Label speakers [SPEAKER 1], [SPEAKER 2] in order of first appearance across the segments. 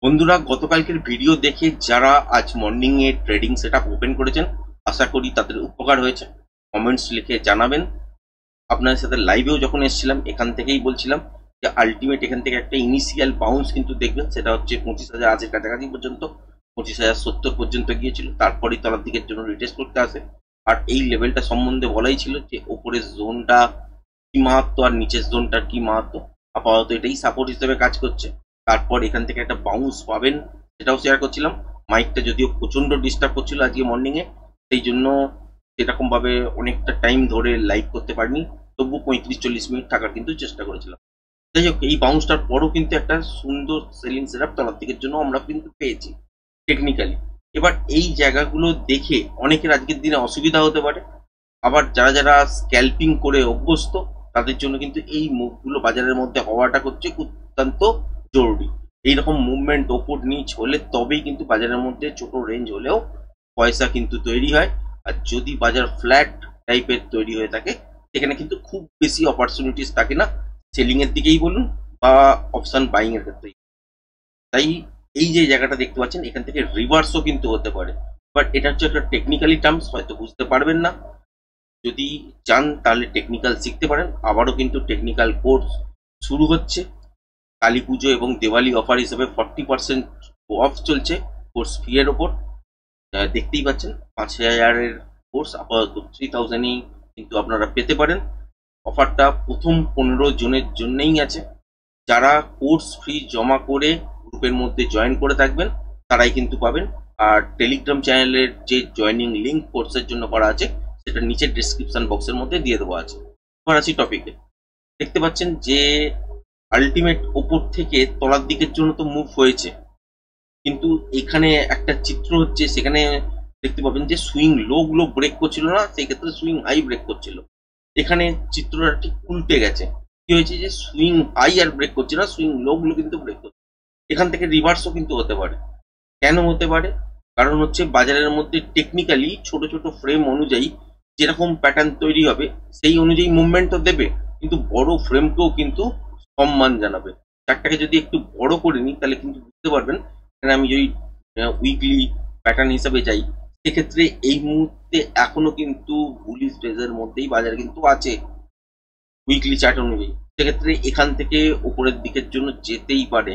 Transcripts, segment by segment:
[SPEAKER 1] বন্ধুরা, গতকালকের ভিডিও দেখে যারা আজ মর্নিং এ ট্রেডিং সেটআপ ওপেন করেছেন, আশা করি তাদের উপকার হয়েছে। কমেন্টস লিখে জানাবেন। আপনাদের সাথে লাইভেও যখন এসেছিলাম এখান থেকেই বলছিলাম যে আলটিমেট এখান থেকে একটা ইনিশিয়াল বাউন্স কিন্তু দেখবেন, সেটা হচ্ছে 25,080 কাছাকাছি পর্যন্ত, 25,070 পর্যন্ত গিয়েছিল। তারপরেই তলার দিকের জন্য রিটেস্ট করতে আসে। আর এই লেভেলটা সম্বন্ধে বলাই ছিল যে ওপরের জোনটা কি মাহাত্ম আর নিচের জোনটার কি মাহাত্ম। আপাতত এটাই সাপোর্ট হিসেবে কাজ করছে। তারপর এখান থেকে একটা বাউন্স পাবেন, সেটাও শেয়ার করছিলাম। মাইকটা যদিও প্রচন্ড ডিস্টার্ব করছিল আজকে মর্নিং এ, সেই জন্য সেরকম ভাবে অনেকটা টাইম ধরে লাইভ করতে পারিনি। তবু 35-40 মিনিট থাকার কিন্তু চেষ্টা করেছিলাম। যাই হোক, এই বাউন্সটার পরও কিন্তু একটা সুন্দর সেলিং সেটআপ তলার দিকের জন্য আমরা কিন্তু পেয়েছি টেকনিক্যালি। এবার এই জায়গাগুলো দেখে অনেকের আজকের দিনে অসুবিধা হতে পারে। আবার যারা যারা স্ক্যাল্পিং করে অভ্যস্ত তাদের জন্য কিন্তু এই মুভগুলো বাজারের মধ্যে হওয়াটা হচ্ছে অত্যন্ত জরুরি। এইরকম মুভমেন্ট ওপর নিচ হলে তবেই কিন্তু বাজারের মধ্যে ছোট রেঞ্জ হলেও পয়সা কিন্তু তৈরি হয়। আর যদি বাজার ফ্ল্যাট টাইপের তৈরি হয়ে থাকে সেখানে কিন্তু খুব বেশি অপরচুনিটিস থাকে না, সেলিং এর দিকেই বলুন বা অপশন বাইং এর ক্ষেত্রেই। তাই এই যে জায়গাটা দেখতে পাচ্ছেন এখান থেকে রিভার্সও কিন্তু হতে পারে। বাট এটা হচ্ছে একটা টেকনিক্যালি টার্মস, হয়তো বুঝতে পারবেন না। যদি চান তাহলে টেকনিক্যাল শিখতে পারেন। আবারও কিন্তু টেকনিক্যাল কোর্স শুরু হচ্ছে। কালী পুজো এবং দেওয়ালি অফার হিসেবে 40% অফ চলছে কোর্স ফি এর ওপর। দেখতেই পাচ্ছেন 5,000-এর কোর্স আপাতত 3,000-এই কিন্তু আপনারা পেতে পারেন। অফারটা প্রথম 15 জনের জন্যই আছে। যারা কোর্স ফি জমা করে গ্রুপের মধ্যে জয়েন করে থাকবেন তারাই কিন্তু পাবেন। আর টেলিগ্রাম চ্যানেলের যে জয়েনিং লিঙ্ক কোর্সের জন্য করা আছে সেটা নিচের ডিসক্রিপশন বক্সের মধ্যে দিয়ে দেওয়া আছে। এবার আসি টপিকে। দেখতে পাচ্ছেন যে আলটিমেট ওপর থেকে তলার দিকের জন্য তো মুভ হয়েছে, কিন্তু এখানে একটা চিত্র হচ্ছে, সেখানে দেখতে পাবেন যে সুইং লো গুলো ব্রেক করছিল না, সেই ক্ষেত্রে সুইং হাই ব্রেক করছিল। এখানে চিত্রটা ঠিক উল্টে গেছে। কি হয়েছে যে সুইং হাই আর ব্রেক করছে না, সুইং লো গুলো কিন্তু ব্রেক করছে। এখান থেকে রিভার্সও কিন্তু হতে পারে। কেন হতে পারে? কারণ হচ্ছে বাজারের মধ্যে টেকনিক্যালি ছোট ছোট ফ্রেম অনুযায়ী যেরকম প্যাটার্ন তৈরি হবে সেই অনুযায়ী মুভমেন্টও দেবে, কিন্তু বড় ফ্রেমকেও কিন্তু সম্মান জানাবে। চারটাকে যদি একটু বড় করে নিই তাহলে কিন্তু বুঝতে পারবেন। এখানে আমি যদি উইকলি প্যাটার্ন হিসাবে যাই, সেক্ষেত্রে এই মুহূর্তে এখনো কিন্তু বুলিশ ফেজের মধ্যেই বাজার কিন্তু আছে উইকলি চার্ট অনুযায়ী। সেক্ষেত্রে এখান থেকে উপরের দিকের জন্য যেতেই পারে,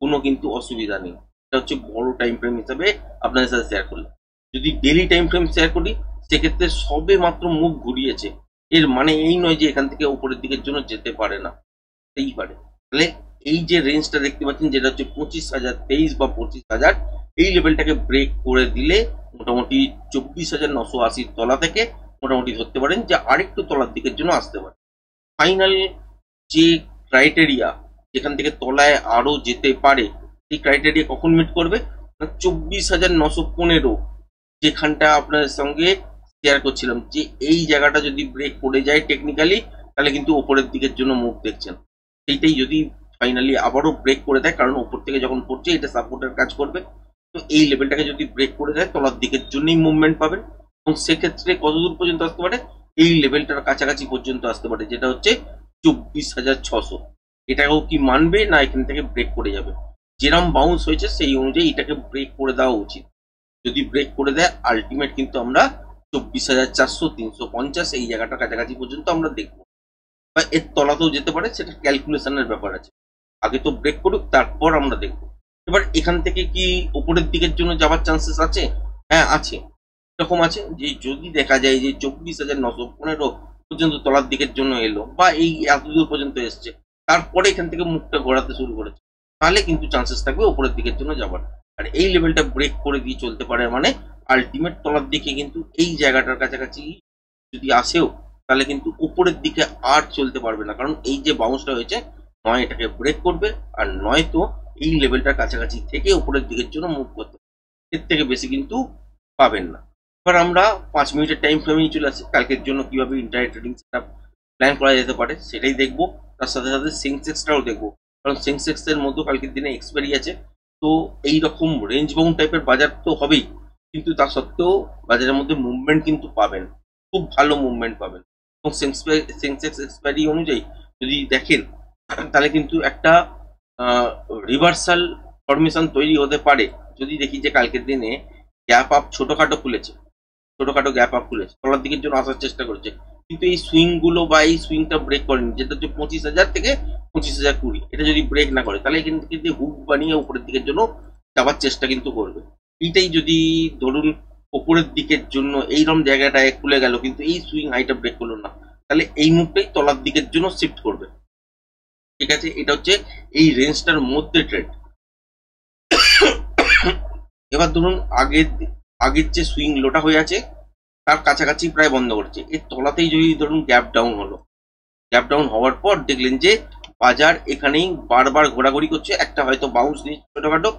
[SPEAKER 1] কোনো কিন্তু অসুবিধা নেই। এটা হচ্ছে বড় টাইম ফ্রেম হিসাবে আপনাদের সাথে শেয়ার করলাম। যদি ডেলি টাইম ফ্রেম শেয়ার করি সেক্ষেত্রে সবে মাত্র মুখ ঘুরিয়েছে, এর মানে এই নয় যে এখান থেকে উপরের দিকের জন্য যেতে পারে না, যেতেই পারে। তাহলে এই যে রেঞ্জটা দেখতে পাচ্ছেন যেটা হচ্ছে 25,023 বা 25,000, এই লেভেলটাকে ব্রেক করে দিলে মোটামুটি 24,980 তলা থেকে মোটামুটি ধরতে পারেন যে আরেকটু তলার দিকের জন্য আসতে পারে। ফাইনাল যে ক্রাইটেরিয়া যেখান থেকে তলায় আরো যেতে পারে, সেই ক্রাইটেরিয়া কখন মিট করবে? 24,915, যেখানটা আপনাদের সঙ্গে শেয়ার করছিলাম যে এই জায়গাটা যদি ব্রেক করে যায় টেকনিক্যালি তাহলে কিন্তু ওপরের দিকের জন্য মুভ দেখছেন। সেইটাই যদি ফাইনালি আবারও ব্রেক করে দেয়, কারণ ওপর থেকে যখন পড়ছে এটা সাপোর্টের কাজ করবে, তো এই লেভেলটাকে যদি ব্রেক করে দেয় তলার দিকের জন্যই মুভমেন্ট পাবেন। এবং সেক্ষেত্রে কত দূর পর্যন্ত আসতে পারে? এই লেভেলটার কাছাকাছি পর্যন্ত আসতে পারে, যেটা হচ্ছে 24,600। এটাকেও কি মানবে না এখান থেকে ব্রেক করে যাবে? যেরম বাউন্স হয়েছে সেই অনুযায়ী এটাকে ব্রেক করে দেওয়া উচিত। যদি ব্রেক করে দেয় আলটিমেট কিন্তু আমরা 24,400, 350 এই জায়গাটার কাছাকাছি পর্যন্ত আমরা দেখবো, বা এর তলাতেও যেতে পারে, সেটা ক্যালকুলেশনের ব্যাপার আছে। আগে তো ব্রেক করুক তারপর আমরা দেখবো। এবার এখান থেকে কি উপরের দিকের জন্য যাওয়ার চান্সেস আছে? হ্যাঁ আছে। এরকম আছে যে যদি দেখা যায় যে 24,915 পর্যন্ত তলার দিকের জন্য এলো, বা এই এতদূর পর্যন্ত এসছে, তারপরে এখান থেকে মুখটা ঘোরাতে শুরু করেছে, তাহলে কিন্তু চান্সেস থাকবে উপরের দিকের জন্য যাবার। আর এই লেভেলটা ব্রেক করে দিয়ে চলতে পারে মানে আলটিমেট তলার দিকে কিন্তু এই জায়গাটার কাছাকাছি যদি আসেও তাহলে কিন্তু উপরের দিকে আর চলতে পারবে না, কারণ এই যে বাউন্সটা হয়েছে নয় এটাকে ব্রেক করবে, আর নয়তো এই লেভেলটার কাছাকাছি থেকে উপরের দিকের জন্য মুভ করতে, এর থেকে বেশি কিন্তু পাবেন না। এবার আমরা 5 মিনিটের টাইম ফ্রেমেই চলে আসি। কালকের জন্য কিভাবে ইন্টারনেট ট্রেডিং সেটআপ প্ল্যান করা যেতে পারে সেটাই দেখবো। তার সাথে সাথে সেন্সেক্সটাও দেখবো, কারণ সেন্সেক্স এর মধ্যে কালকের দিনে এক্সপায়ারি আছে। তো এই রকম রেঞ্জ বাউন্ড টাইপের বাজার তো হবেই, কিন্তু তা সত্ত্বেও বাজারের মধ্যে মুভমেন্ট কিন্তু পাবেন, খুব ভালো মুভমেন্ট পাবেন। এবং সেন্সেক্স এক্সপায়ারি অনুযায়ী যদি দেখেন তাহলে কিন্তু একটা রিভার্সাল ফরমেশন তৈরি হতে পারে যদি দেখি যে কালকের দিনে গ্যাপ আপ ছোটখাটো খুলেছে, ছোটখাটো গ্যাপ আপ খুলেছে, তলার দিকের জন্য আসার চেষ্টা করছে, কিন্তু এই সুইং গুলো বা এই সুইংটা ব্রেক করেনি, যেটা হচ্ছে 25,000 থেকে 25,020, এটা যদি ব্রেক না করে তাহলে এখান থেকে হুক বানিয়ে উপরের দিকের জন্য যাওয়ার চেষ্টা কিন্তু করবে। এইটাই যদি ধরুন উপরের দিকের জন্য এইরকম জায়গাটায় খুলে গেল কিন্তু এই সুইং হাইটা ব্রেক করলো না, তাহলে এই মুভটাই তলার দিকের জন্য শিফট করবে। ঠিক আছে, এটা হচ্ছে এই রেঞ্জটার মধ্যে ট্রেড। এবার ধরুন আগের যে সুইং লোটা হয়ে আছে তার কাছাকাছি প্রায় বন্ধ করছে, এর তলাতেই যদি ধরুন গ্যাপ ডাউন হলো, গ্যাপ ডাউন হওয়ার পর দেখলেন যে বাজার এখানেই বারবার ঘোরাঘুরি করছে, একটা হয়তো বাউন্স নিয়ে ছোটখাটো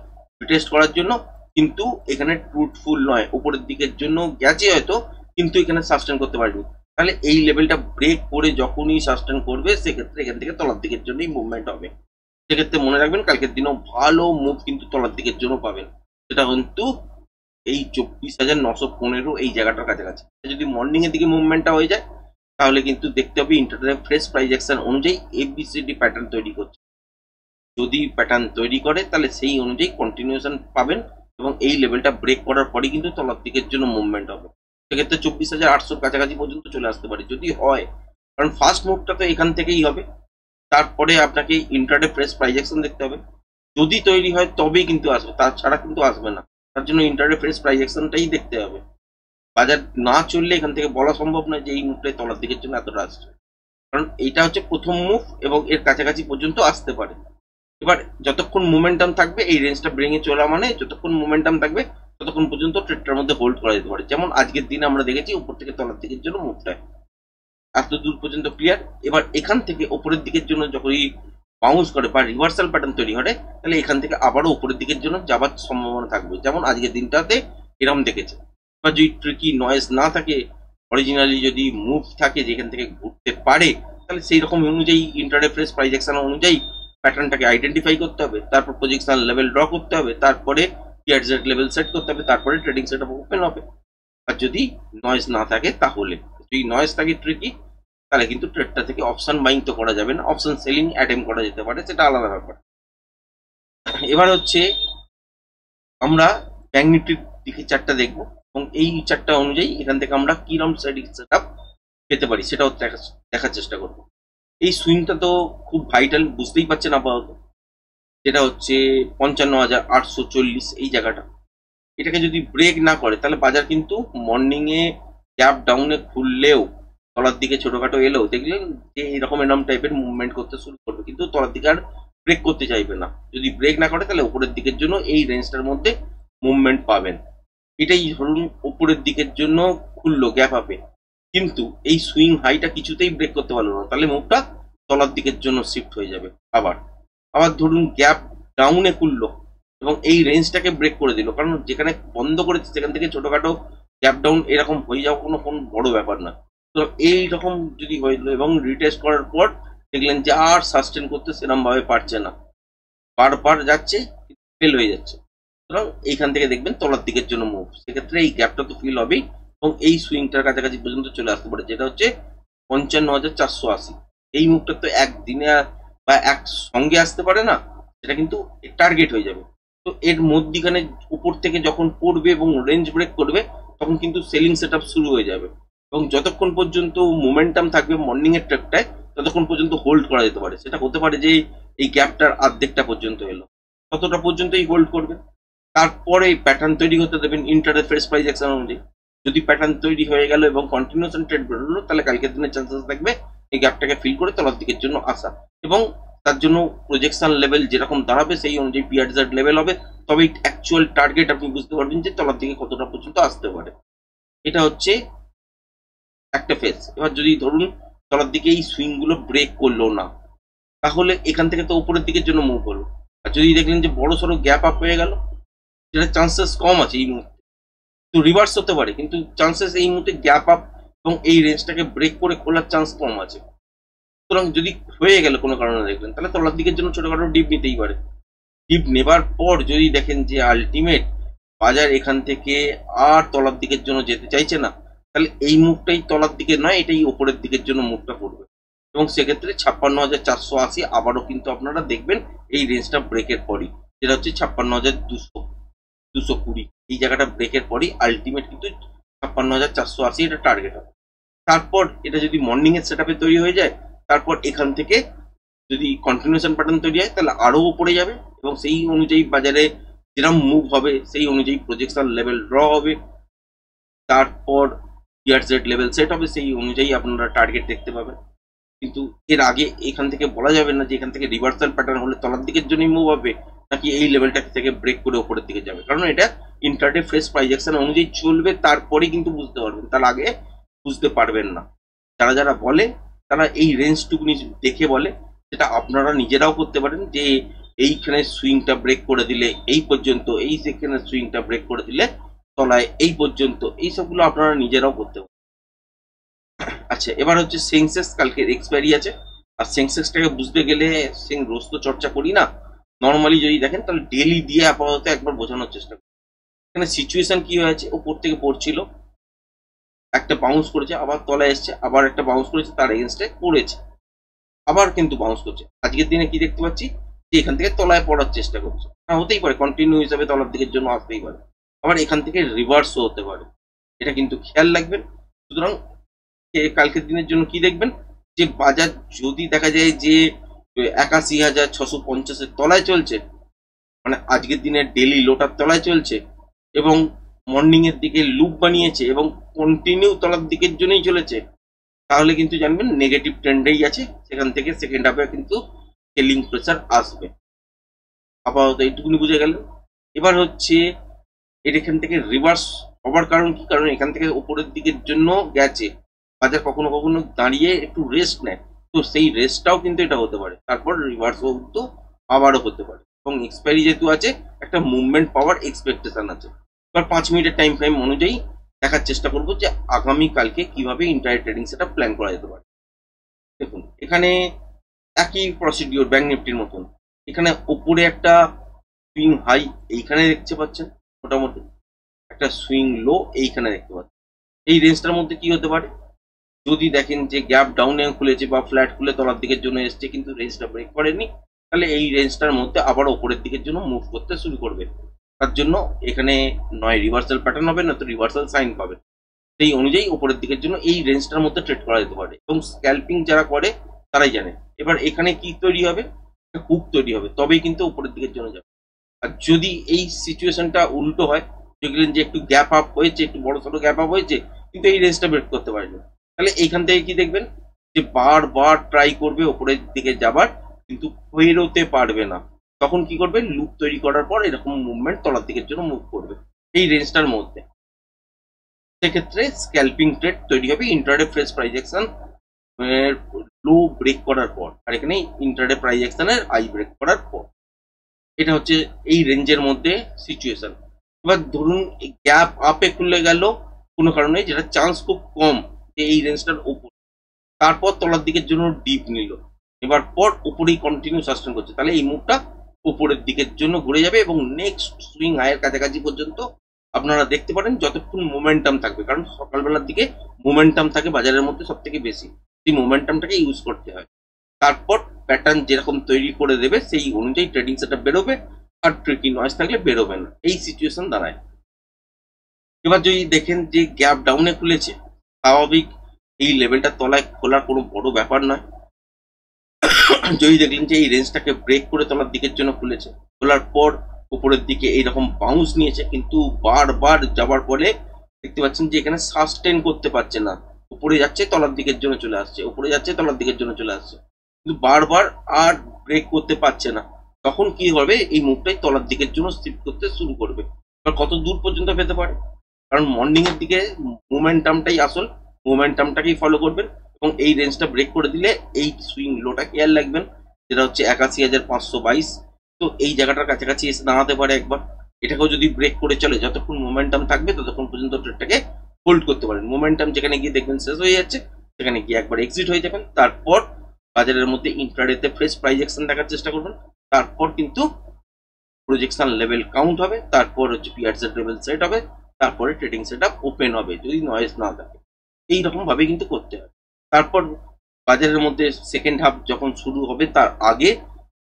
[SPEAKER 1] টেস্ট করার জন্য, কিন্তু এখানে ট্রুথফুল নয়, উপরের দিকের জন্য গেছে হয়তো কিন্তু এখানে সাস্টেন করতে পারেনি। তাহলে এই লেভেলটা ব্রেক করে যখনই সাস্টেন করবে সেক্ষেত্রে এখান থেকে তলার দিকের জন্যই মুভমেন্ট হবে। সেক্ষেত্রে মনে রাখবেন কালকের দিনেও ভালো মুভ কিন্তু তলার দিকের জন্য পাবেন, সেটা কিন্তু এই 24,915 এই জায়গাটার কাছাকাছি। যদি মর্নিং এর দিকে মুভমেন্টটা হয়ে যায় তাহলে কিন্তু দেখতে হবে ইন্টারডে ফ্রেশ প্রাইস অ্যাকশন অনুযায়ী এবিসিডি প্যাটার্ন তৈরি করছে, যদি প্যাটার্ন তৈরি করে তাহলে সেই অনুযায়ী কন্টিনিউশন পাবেন এবং এই লেভেলটা ব্রেক করার পরে কিন্তু তলার দিকের জন্য মুভমেন্ট হবে। সেক্ষেত্রে 24,800 কাছাকাছি পর্যন্ত চলে আসতে পারে যদি হয়, কারণ ফার্স্ট মুভটা তো এখান থেকেই হবে, তারপরে আপনাকে ইন্টারডে ফ্রেশ প্রাইস অ্যাকশন দেখতে হবে, যদি তৈরি হয় তবেই কিন্তু আসবে, তাছাড়া কিন্তু আসবে না। তার জন্য ইন্টারডে ফ্রেশ প্রাইস অ্যাকশনটাই দেখতে হবে। বাজার না চললে এখান থেকে বলা সম্ভব নয় যে এই মুভটাই তলার দিকের জন্য এতটা আসছে, কারণ এইটা হচ্ছে প্রথম মুভ এবং এর কাছাকাছি পর্যন্ত আসতে পারে। এবার যতক্ষণ মোমেন্টাম থাকবে এই রেঞ্জটা ভেঙে চলা মানে যতক্ষণ মোমেন্টাম থাকবে ততক্ষণ পর্যন্ত ট্রেডটার মধ্যে হোল্ড করা যেতে পারে। যেমন আজকের দিনে আমরা দেখেছি উপর থেকে তলার দিকের জন্য মুভটা এত দূর পর্যন্ত ক্লিয়ার। এবার এখান থেকে ওপরের দিকের জন্য যখনই বাউন্স করে বা রিভার্সাল প্যাটার্ন তৈরি হয় তাহলে এখান থেকে আবারও উপরের দিকের জন্য যাবার সম্ভাবনা থাকবে, যেমন আজকের দিনটাতে এরকম দেখেছে। বা যদি ট্রিকি নয়েজ না থাকে, অরিজিনালি যদি মুভ থাকে যেখান থেকে ঘুরতে পারে, তাহলে সেই রকম অনুযায়ী ইন্টারডে ফ্রেশ প্রাইস অ্যাকশন অনুযায়ী প্যাটার্নটাকে আইডেন্টিফাই করতে হবে, তারপর পজিশনাল লেভেল ড্র করতে হবে, তারপরে টিআরজেড লেভেল সেট করতে হবে, তারপরে ট্রেডিং সেটআপ ওপেন হবে। আর যদি নয়েজ না থাকে তাহলে, যদি নয়েজ থাকে ট্রিকি তাহলে কিন্তু ট্রেডটা থেকে অপশন বাইং তো করা যাবে না, অপশন সেলিং অ্যাটেম্প করা যেতে পারে, সেটা আলাদা ব্যাপার। এবার হচ্ছে আমরা ব্যাংক নিফটির দিকে চারটা দেখবো এবং এই চারটা অনুযায়ী এখান থেকে আমরা কিরম ট্রেডিং সেটআপ পেতে পারি সেটাও দেখার চেষ্টা করব। এই সুইংটা তো খুব ভাইটাল, বুঝতেই পারছেন আপাতত, যেটা হচ্ছে 55,840 এই জায়গাটা, এটাকে যদি ব্রেক না করে তাহলে বাজার কিন্তু মর্নিং এ গ্যাপ ডাউনে খুললেও তলার দিকে ছোটখাটো এলেও দেখলেন যে এরকম টাইপের মুভমেন্ট করতে শুরু করবে, কিন্তু তলার দিকে আর ব্রেক করতে চাইবে না। যদি ব্রেক না করে তাহলে উপরের দিকের জন্য এই রেঞ্জটার মধ্যে মুভমেন্ট পাবেন। এটাই ধরুন উপরের দিকের জন্য খুললো গ্যাপ আপে, কিন্তু এই সুইং হাইটা কিছুতেই ব্রেক করতে পারলো না, তাহলে মুভটা তলার দিকের জন্য শিফট হয়ে যাবে। আবার ধরুন গ্যাপ ডাউনে খুললো এবং এই রেঞ্জটাকে ব্রেক করে দিল, কারণ যেখানে বন্ধ করেছে সেখান থেকে ছোটখাটো গ্যাপ ডাউন এরকম হয়ে যাওয়া কোনো বড় ব্যাপার না। তো এইরকম যদি হইলো এবং রিটেস্ট করার পর দেখলেন যে আর সাস্টেন করতে সেরকম ভাবে পারছে না, বারবার যাচ্ছে ফেল হয়ে যাচ্ছে, সুতরাং এইখান থেকে দেখবেন তলার দিকের জন্য মুভ, সেক্ষেত্রে এই গ্যাপটা তো ফিল হবেই এবং এই সুইংটার কাছাকাছি পর্যন্ত চলে আসতে পারে, যেটা হচ্ছে 55,480। এই মুভটা তো একদিনে বা এক সঙ্গে আসতে পারে না, সেটা কিন্তু টার্গেট হয়ে যাবে। তো এর মধ্যখানে উপর থেকে যখন পড়বে এবং রেঞ্জ ব্রেক করবে তখন কিন্তু সেলিং সেটআপ শুরু হয়ে যাবে এবং যতক্ষণ পর্যন্ত মোমেন্টাম থাকবে মর্নিং এর ট্রেডটায় ততক্ষণ পর্যন্ত হোল্ড করা যেতে পারে। সেটা হতে পারে যে এই গ্যাপটার অর্ধেকটা পর্যন্ত এলো, ততটা পর্যন্তই হোল্ড করবে, তারপরে প্যাটার্ন তৈরি হতে দেবেন ইন্টারডে ফ্রেশ প্রাইস অ্যাকশন অনুযায়ী। যদি প্যাটার্ন তৈরি হয়ে গেল এবং কন্টিনিউশন ট্রেড বেরোলো তাহলে কালকের দিনের চান্সেস থাকবে এই গ্যাপটাকে ফিল করে তলার দিকের জন্য আসা, এবং তার জন্য প্রজেকশন লেভেল যেরকম দাঁড়াবে সেই অনুযায়ী পিআরজেড লেভেল হবে, তবে অ্যাকচুয়াল টার্গেট আপনি বুঝতে পারবেন যে তলার দিকে কতটা পর্যন্ত আসতে পারে। এটা হচ্ছে একটা ফেজ। এবার যদি ধরুন তলার দিকে এই সুইং গুলো ব্রেক করলো না, তাহলে এখান থেকে তো উপরের দিকের জন্য মুভ হলো, আর যদি দেখলেন যে বড় সড়ো গ্যাপ আপ হয়ে গেল, যেটা চান্সেস কম আছে এই মুহূর্তে, তো রিভার্স হতে পারে, কিন্তু চান্সেস এই মুহূর্তে গ্যাপ আপ এবং এই রেঞ্জটাকে ব্রেক করে খোলার চান্স কম আছে। সুতরাং যদি হয়ে গেল কোনো কারণে দেখলেন তাহলে তলার দিকের জন্য ছোটখাটো ডিপ নিতেই পারে। ডিপ নেবার পর যদি দেখেন যে আলটিমেট বাজার এখান থেকে আর তলার দিকের জন্য যেতে চাইছে না, তাহলে এই মুভটাই তলার দিকে নয়, এটাই ওপরের দিকের জন্য মুভটা করবে এবং সেক্ষেত্রে 56,480 আবারও কিন্তু আপনারা দেখবেন এই রেঞ্জটা ব্রেকের পরই। যেটা হচ্ছে 56,220 এই জায়গাটা ব্রেকের পরই আলটিমেট কিন্তু 56,480 এটা টার্গেট হবে। তারপর এটা যদি মর্নিং এর সেটআপে তৈরি হয়ে যায়, তারপর এখান থেকে যদি কন্টিনিউশন প্যাটার্ন তৈরি হয় তাহলে আরো উপরে যাবে এবং সেই অনুযায়ী বাজারে যেরকম মুভ হবে সেই অনুযায়ী প্রজেকশন লেভেল ড্র হবে, তারপর জেড লেভেল সেট হবে, সেই অনুযায়ী আপনারা টার্গেট দেখতে পাবেন। কিন্তু এর আগে এখান থেকে বলা যাবে না যে এখান থেকে রিভার্সাল প্যাটার্ন হলে তলার দিকের জন্যই মুভ হবে নাকি এই লেভেলটা থেকে ব্রেক করে উপরের দিকে যাবে, কারণ এটা ইন্টারডে ফ্রেশ প্রাইস অ্যাকশন অনুযায়ী চলবে, তারপরেই কিন্তু বুঝতে পারবেন, তার আগে বুঝতে পারবেন না। যারা যারা বলে তারা এই রেঞ্জটুকুনি দেখে বলে, সেটা আপনারা নিজেরাও করতে পারেন যে এইখানে সুইংটা ব্রেক করে দিলে এই পর্যন্ত, এই সেখানে সুইংটা ব্রেক করে দিলে তলায় এই পর্যন্ত, এই সবগুলো আপনারা নিজেরাও করতে পারেন। আচ্ছা, এবার হচ্ছে সেন্সেক্স কালকে এক্সপায়ারি আছে, আর সেন্সেক্সটাকে বুঝতে গেলে রোজ তো চর্চা করি না, নর্মালি যদি দেখেন তাহলে ডেলি দিয়ে আপাতত একবার বোঝানোর চেষ্টা করি। এখানে সিচুয়েশন কি হয়েছে, ওপর থেকে পড়ছিল, একটা বাউন্স করেছে, আবার তলায় এসছে, আবার একটা বাউন্স করেছে, তার এগেনস্টে পড়েছে, আবার কিন্তু বাউন্স করছে। আজকের দিনে কি দেখতে পাচ্ছি যে এখান থেকে তলায় পড়ার চেষ্টা করছে, হ্যাঁ হতেই পারে, কন্টিনিউ হিসাবে তলার দিকের জন্য আসতেই পারে, আবার এখান থেকে রিভার্সও হতে পারে, এটা কিন্তু খেয়াল রাখবেন। সুতরাং কালকের দিনের জন্য কি দেখবেন যে বাজার যদি দেখা যায় যে 81,650-এর তলায় চলছে, মানে আজকের দিনের ডেলি লোটার তলায় চলছে এবং মর্নিং এর দিকে লুপ বানিয়েছে এবং কন্টিনিউ তলার দিকের জন্যই চলেছে, তাহলে কিন্তু জানবেন নেগেটিভ ট্রেন্ডেই আছে, সেখান থেকে সেকেন্ড হাফে কিন্তু সেলিং প্রেসার আসবে। আপাতত এইটুকুনি বুঝে গেল। এবার হচ্ছে এর এখান থেকে রিভার্স হবার কারণ কি, কারণ এখান থেকে উপরের দিকের জন্য গেছে, বাজার কখনো কখনো দাঁড়িয়ে একটু রেস্ট নেয়, তো সেই রেস্টটাও কিন্তু এটা হতে পারে, তারপর রিভার্সও কিন্তু আবারও হতে পারে, এবং এক্সপায়ারি যেহেতু আছে একটা মুভমেন্ট পাওয়ার এক্সপেকটেশন আছে। এবার 5 মিনিটের টাইম ফ্রেম অনুযায়ী দেখার চেষ্টা করবো যে আগামী কালকে কিভাবে ইন্টার ট্রেডিং সেটা প্ল্যান করা যেতে পারে। দেখুন এখানে একই প্রসিডিওর ব্যাংক নিফটির মতন, এখানে উপরে একটা সুইং হাই এইখানে দেখতে পাচ্ছেন, মোটামুটি একটা সুইং লো এইখানে দেখতে পাচ্ছেন। এই রেঞ্জটার মধ্যে কি হতে পারে, যদি দেখেন যে গ্যাপ ডাউনে খুলেছে বা ফ্ল্যাট খুলে তলার দিকের জন্য এসছে কিন্তু রেঞ্জটা ব্রেক করেনি, তাহলে এই রেঞ্জটার মধ্যে আবার ওপরের দিকের জন্য মুভ করতে শুরু করবে, তার জন্য এখানে নয় রিভার্সাল প্যাটার্ন হবে না তো রিভার্সাল সাইন পাবে, সেই অনুযায়ী ওপরের দিকের জন্য এই রেঞ্জটার মধ্যে ট্রেড করা যেতে পারে, এবং স্ক্যাল্পিং যারা করে তারাই জানে। এবার এখানে কি তৈরি হবে, হুক তৈরি হবে, তবেই কিন্তু উপরের দিকের জন্য যাবে। আর যদি এই সিচুয়েশনটা উল্টো হয়, দেখলেন যে একটু গ্যাপ আপ হয়েছে, একটু বড় সড়ো গ্যাপ আপ হয়েছে কিন্তু এই রেঞ্জটা ব্রেক করতে পারেনি, তাহলে এইখান থেকে কি দেখবেন যে বারবার ট্রাই করবে উপরের দিকে যাবার, কিন্তু বেরোতে পারবে না, তখন কি করবে, লুপ তৈরি করার পর এরকম মুভমেন্ট তলার দিকের জন্য মুভ করবে এই রেঞ্জটার মধ্যে, সেক্ষেত্রে স্ক্যাল্পিং ট্রেড তৈরি হবে intraday fresh price action low break করার পর, আর এখানে ইন্টারডে প্রাইস অ্যাকশনের হাই ব্রেক করার পর। এটা হচ্ছে এই রেঞ্জের মধ্যে সিচুয়েশন। এবার ধরুন গ্যাপ আপে খুলে গেল কোনো কারণে, যেটা চান্স খুব কম যে এই রেঞ্জটার উপর, তারপর তলার দিকের জন্য ডিপ নিল, এবার পর উপরেই কন্টিনিউ সাস্টেন করছে, তাহলে এই মুভটা উপরের দিকের জন্য ঘুরে যাবে এবং নেক্সট সুইং হাইয়ের কাছাকাছি পর্যন্ত আপনারা দেখতে পারেন, যতক্ষণ মোমেন্টাম থাকবে, কারণ সকালবেলার দিকে মোমেন্টাম থাকে বাজারের মধ্যে সব থেকে বেশি, সেই মোমেন্টামটাকে ইউজ করতে হয়, তারপর প্যাটার্ন যেরকম তৈরি করে দেবে সেই অনুযায়ী ট্রেডিং সেটা বেরোবে, আর ট্রিকি নয়েজ থাকলে বেরোবে না, এই সিচুয়েশন দাঁড়ায়। এবার যদি দেখেন যে গ্যাপ ডাউনে খুলেছে, স্বাভাবিক এই লেভেলটা তলায় খোলার কোনো বড় ব্যাপার নয়, যদি দেখলেন যে এই রেঞ্জটাকে ব্রেক করে তলার দিকের জন্য খুলেছে, খোলার পর উপরের দিকে এইরকম বাউন্স নিয়েছে, কিন্তু বারবার যাবার পরে দেখতে পাচ্ছেন যে এখানে সাস্টেন করতে পারছে না, উপরে যাচ্ছে তলার দিকের জন্য চলে আসছে, উপরে যাচ্ছে তলার দিকের জন্য চলে আসছে, কিন্তু বারবার আর ব্রেক করতে পারছে না, তখন কি হবে, এই মুভটাই তলার দিকের জন্য শিফট করতে শুরু করবে। এবার কত দূর পর্যন্ত পেতে পারে, কারণ মর্নিং এর দিকে মোমেন্টামটাই আসল, মোমেন্টামটাকেই ফলো করবেন, এবং এই রেঞ্জটা ব্রেক করে দিলে এই সুইং লোটা খেয়াল রাখবেন, যেটা হচ্ছে 81,522, তো এই জায়গাটার কাছাকাছি এসে দাঁড়াতে পারে একবার, এটাকেও যদি ব্রেক করে চলে, যতক্ষণ মোমেন্টাম থাকবে ততক্ষণ পর্যন্ত ট্রেডটাকে হোল্ড করতে পারেন, মোমেন্টাম যেখানে গিয়ে দেখবেন শেষ হয়ে যাচ্ছে সেখানে গিয়ে একবার এক্সিট হয়ে যাবেন, তারপর বাজারের মধ্যে ইন্ট্রাডেতে ফ্রেশ প্রাইস অ্যাকশন দেখার চেষ্টা করবেন, তারপর কিন্তু প্রজেকশন লেভেল কাউন্ট হবে, তারপর হচ্ছে পিয়ারসের লেভেল সেট হবে, তারপরে ট্রেডিং সেট আপ ওপেন হবে যদি নয়েজ না থাকে, এইরকম ভাবে কিন্তু করতে হয়। তারপর বাজারের মধ্যে সেকেন্ড হাফ যখন শুরু হবে তার আগে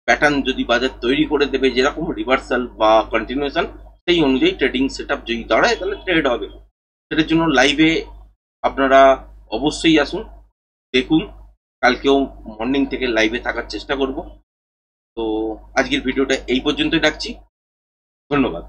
[SPEAKER 1] প্যাটার্ন যদি বাজার তৈরি করে দেবে, যেরকম রিভার্সাল বা কন্টিনিউশন, সেই অনুযায়ী ট্রেডিং সেট আপ যদি দাঁড়ায় তাহলে ট্রেড হবে। সেটার জন্য লাইভে আপনারা অবশ্যই আসুন, দেখুন। কালকেও মর্নিং থেকে লাইভে থাকার চেষ্টা করব। তো আজকের ভিডিওটা এই পর্যন্তই রাখছি। ধন্যবাদ।